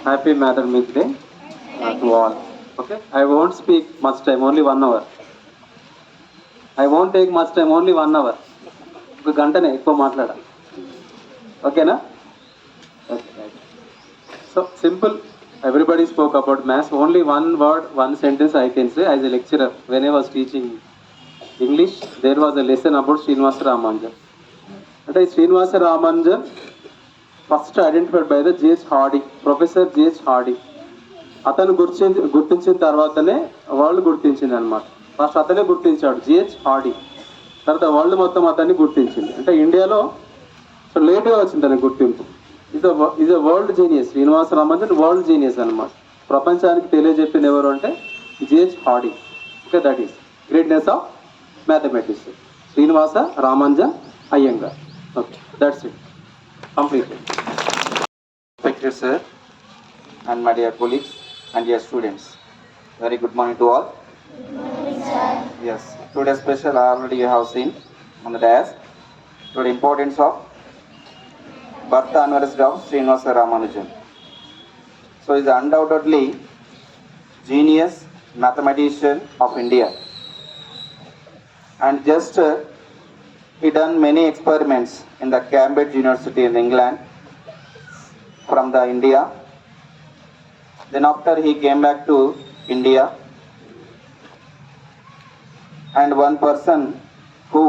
Happy Mathematics Day to all. Okay, I won't speak much time, only 1 hour. I won't take much time, only 1 hour. ఒక గంటనే ఎక్కువ మాట్లాడ ఓకేనా okay right so simple everybody spoke about maths only one word one sentence I can say as a lecturer when I was teaching English there was a lesson about Srinivasa Ramanujan అంటే Srinivasa Ramanujan first identified by the GH Hardinge professor GH Hardinge అతను గుర్తించిన తర్వాతనే world గుర్తించింది అనమాట first అతనే గుర్తించాడు GH Hardinge తర్వాత world మొత్తం అతన్ని గుర్తించింది అంటే ఇండియాలో సో లేట్గా వచ్చింది తన గుర్తింపు is a world genius Srinivasa Ramanujan world genius అనమాట ప్రపంచానికి తెలియజెప్పింది ఎవరు అంటే G H Harding okay that is greatness of mathematics Srinivasa Ramanujan Iyengar okay that's it completed Respected sir and my dear colleagues and dear students, very good morning to all. Yes, today's special already you have seen on the dais. Today importance of birth anniversary of Srinivasa Ramanujan. So he is undoubtedly genius mathematician of India, and just he done many experiments in the Cambridge University in England from the India. Then after he came back to India, and one person who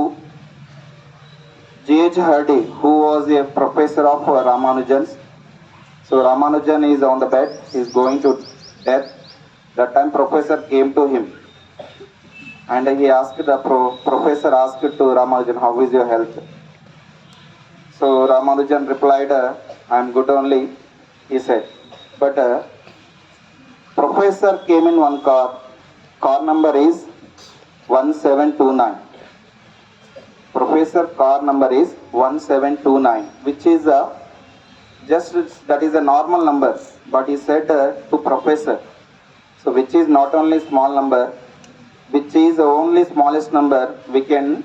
G.H. Hardy, who was a professor of Ramanujan's. So Ramanujan is on the bed, he is going to death. That time professor came to him and he asked the professor asked to Ramanujan, how is your health? So Ramanujan replied, I am good only, he said. But professor came in one car number is 1729. Professor car number is 1729, which is just that is a normal number. But he said to professor, so which is not only small number, which is the only smallest number we can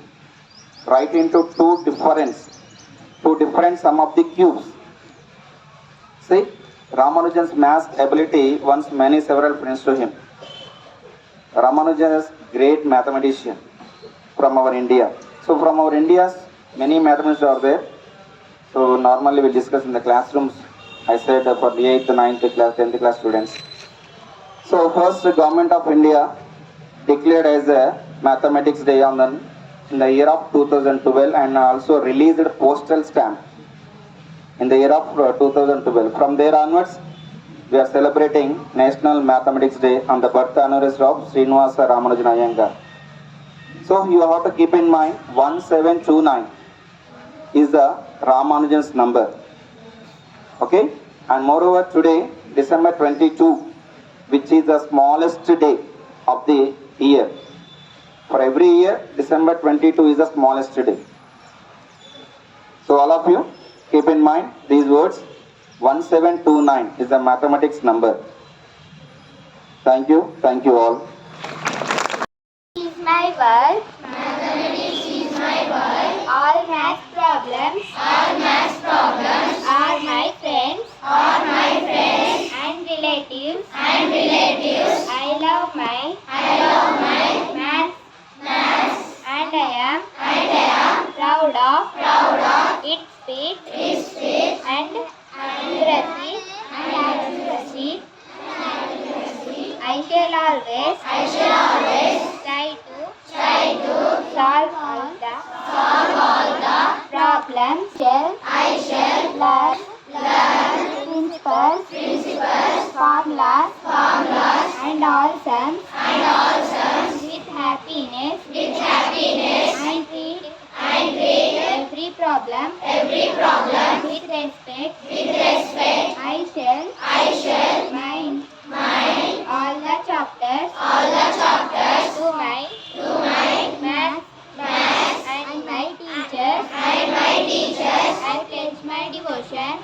write into two different sum of the cubes. See, Ramanujan's math ability once many several friends to him. Ramanujan is great mathematician from our India. So from our India's many mathematicians are there. So normally we discuss in the classrooms. I said for the 8th, 9th class, 10th class students. So first government of India declared as a mathematics day on in the year of 2012 and also released postal stamp in the year of 2012. From there onwards, we are celebrating National Mathematics Day on the birth anniversary of Srinivasa Ramanujan Iyengar. So you have to keep in mind 1729 is the Ramanujan's number. Okay? And moreover today, December 22, which is the smallest day of the year. For every year, December 22 is the smallest day. So all of you, keep in mind these words. 1729 is the mathematics number. Thank you all. Is my world. Mathematics is my world. All math problems. All math problems. Are my friends. Are my friends. And relatives. And relatives. I love my. I love my. Math. Maths. And I am. And I am. Proud of. Proud of. Its speed. Its speed. And accuracy. And accuracy. I shall always try to solve all the problems. I shall learn principles, formulas, and all sums with happiness, and treat every problem with respect. I shall mind all the chapters to my math and my teachers. I pledge my devotion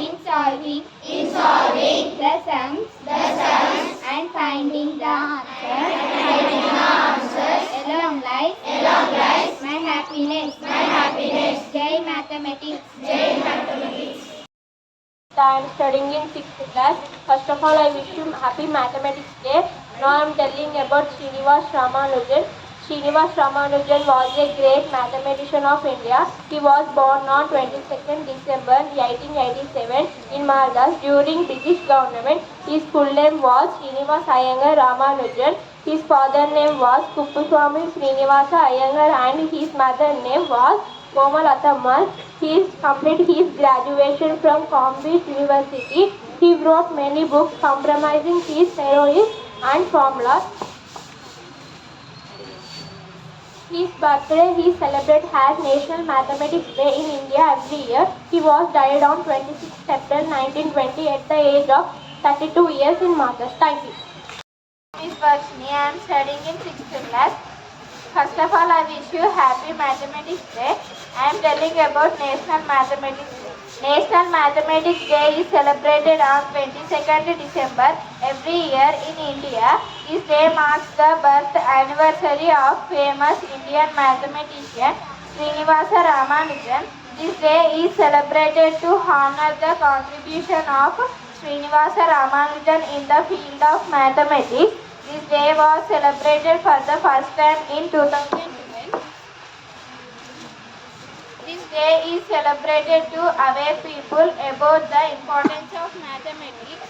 in solving the sums and finding the answers. Along life my happiness. Jai Mathematics. I am studying in 6th class. First of all, I wish you happy Mathematics Day. Now I am telling about Srinivas Ramanujan. Srinivas Ramanujan was a great mathematician of India. He was born on 22nd December 1887 in Madras during British government. His full name was Srinivas Iyengar Ramanujan. His father name was Kuppuswamy Srinivasa Iyengar and his mother name was Komalathammal. He completed his graduation from Cambridge University. He wrote many books comprising his theories and formulas. His birthday is celebrated as National Mathematics Day in India every year. He was died on 26 April 1920 at the age of 32 years in Madras. Thank you. Miss Varshini, I am studying in 6th class. First of all, I wish you happy Mathematics Day. I am telling about National Mathematics Day. National Mathematics Day is celebrated on 22nd December every year in India. This day marks the birth anniversary of famous Indian mathematician Srinivasa Ramanujan. This day is celebrated to honor the contribution of Srinivasa Ramanujan in the field of mathematics. This day was celebrated for the first time in 2012. This day is celebrated to aware people about the importance of mathematics.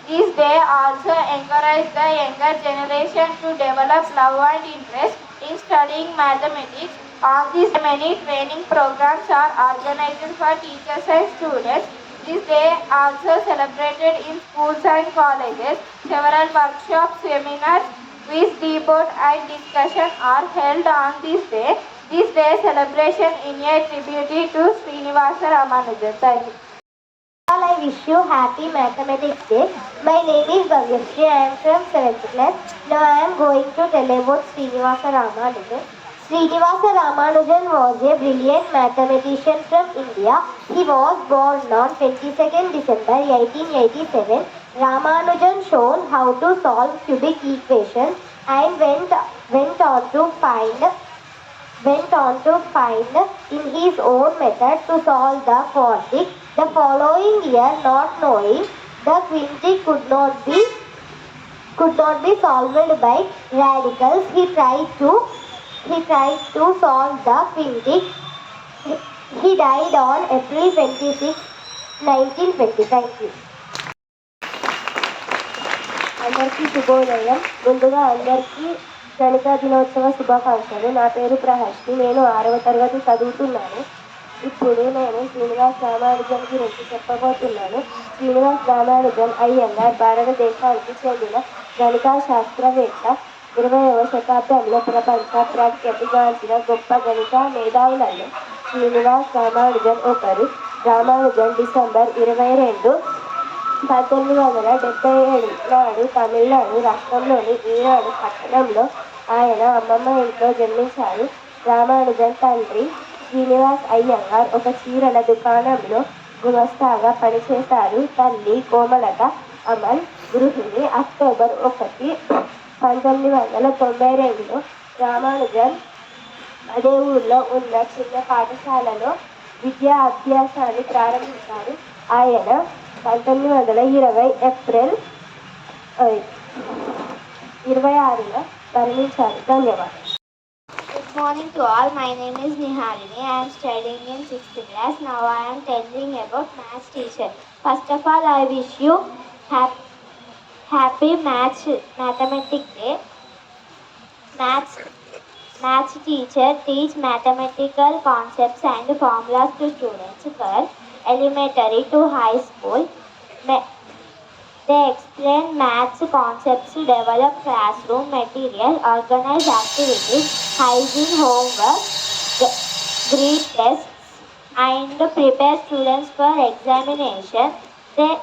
This day also encourages the younger generation to develop love and interest in studying mathematics. On this day, many training programs are organized for teachers and students. This day also celebrated in schools and colleges. Several workshops, seminars, quiz, debate and discussion are held on this day. This day celebration in a tribute to Srinivasa Ramanujan. Thank you. All, I wish you happy Mathematics Day. My name is Bhavyashree. I am from 7th class. Now I am going to tell about Srinivasa Ramanujan. Srinivasa Ramanujan was a brilliant mathematician from India. He was born on 22nd December 1887. Ramanujan showed how to solve cubic equations and went on to find in his own method to solve the quadratic. The following year, not knowing the quintic could not be solved by radicals, he tried to solve the quintic. He died on April 26, 1920. Thank you. అందరికీ శుభోదయం. ముందుగా అందరికీ గణిత దినోత్సవ శుభాకాంక్షలు. నా పేరు ప్రహర్షి. నేను 6వ తరగతి చదువుతున్నాను. ఇప్పుడు నేను శ్రీనివాస్ రామానుజన్ గురించి చెప్పబోతున్నాను. శ్రీనివాస్ రామానుజన్ అయ్యంగార్ భారతదేశానికి చెందిన గణిత శాస్త్రవేత్త. 20వ శతాబ్దంలో ప్రపంచ ప్రఖ్యాతిగాంచిన గొప్ప గణిత మేధావులలో శ్రీనివాస్ రామానుజన్ ఒకరు. రామానుజన్ డిసెంబర్ 22, 1877 నాడు తమిళనాడు రాష్ట్రంలోని ఈనాడు పట్టణంలో ఆయన అమ్మమ్మ ఇంట్లో జన్మించారు. రామానుజన్ తండ్రి శ్రీనివాస్ అయ్యంగార్ ఒక చీరల దుకాణంలో గుమస్తాగా పనిచేశారు. తల్లి కోమలత అమల్ గృహిణి. అక్టోబర్ 1, 1992లో రామానుజన్ అదే ఊళ్ళో ఉన్న చిన్న పాఠశాలలో విద్యా అభ్యాసాన్ని ప్రారంభించారు. ఆయన 1920 ఏప్రిల్ 26న మరణించారు. ధన్యవాదాలు. Good morning to all. My name is Nihalini. I am studying in 6th class. Now I am telling about maths teacher. First of all, I wish you happy Mathematics Day. Maths teacher teach mathematical concepts and formulas to students from elementary to high school. They explain maths concepts, develop classroom material, organize activities, hygiene homework, greet tests, and prepare students for examination. They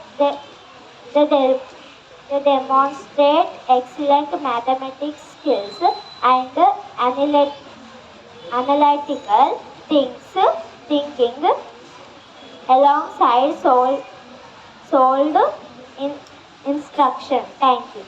demonstrate excellent mathematics skills and analytical thinking alongside sold instruction. Thank you.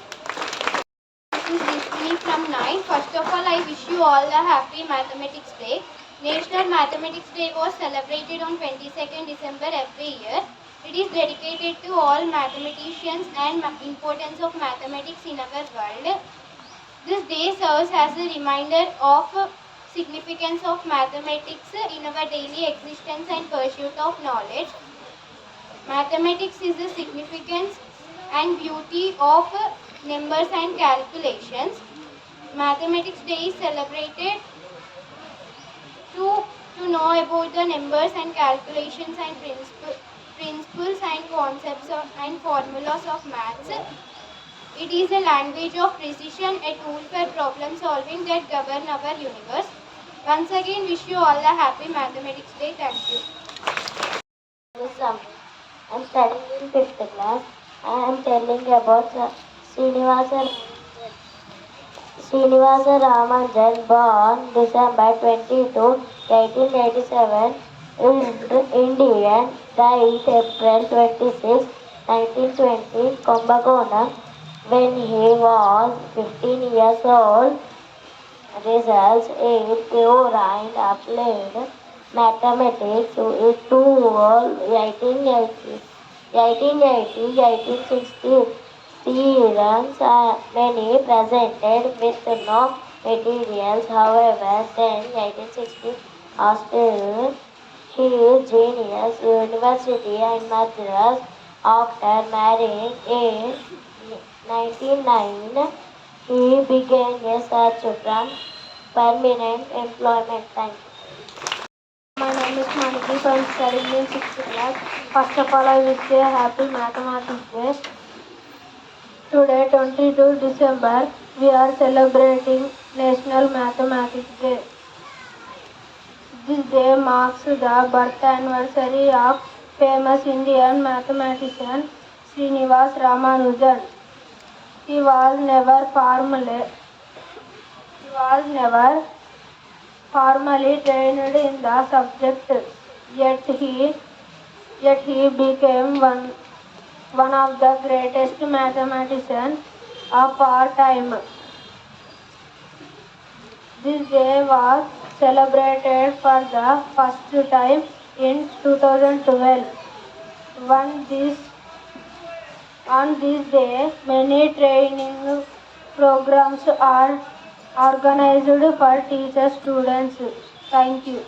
This is Rishini from 9. First of all, I wish you all a happy Mathematics Day. National Mathematics Day was celebrated on 22nd December every year. It is dedicated to all mathematicians and importance of mathematics in our world. This day serves as a reminder of significance of mathematics in our daily existence and pursuit of knowledge. Mathematics is the significance and beauty of numbers and calculations. Mathematics Day is celebrated to know about the numbers and calculations and principles and concepts and formulas of maths. It is a language of precision, a tool for problem solving that govern our universe. Once again, wish you all a happy Mathematics Day. Thank you. I'm studying in 5th class. I am telling about Srinivasa Ramanujan, born December 22, 1887, Indian, died April 26, 1920, Kumbakonam, when he was 15 years old. Results: 8 pure and applied mathematics to 1880, 1860. Theorems are many presented with no materials. However, then 1860 still his genius University in Madras. After marrying in 1909, he began a search from permanent employment. Thank you. My name is Maniki. I am studying in 6th class. First of all, I wish you a happy Mathematics Day. Today, 22 December, we are celebrating National Mathematics Day. This day marks the birth anniversary of famous Indian mathematician Srinivas Ramanujan. He was never formally trained in the subject, yet he became one of the greatest mathematicians of our time. This day was celebrated for the first time in 2012. On this day, many training programs are organized for teachers, students. Thank you.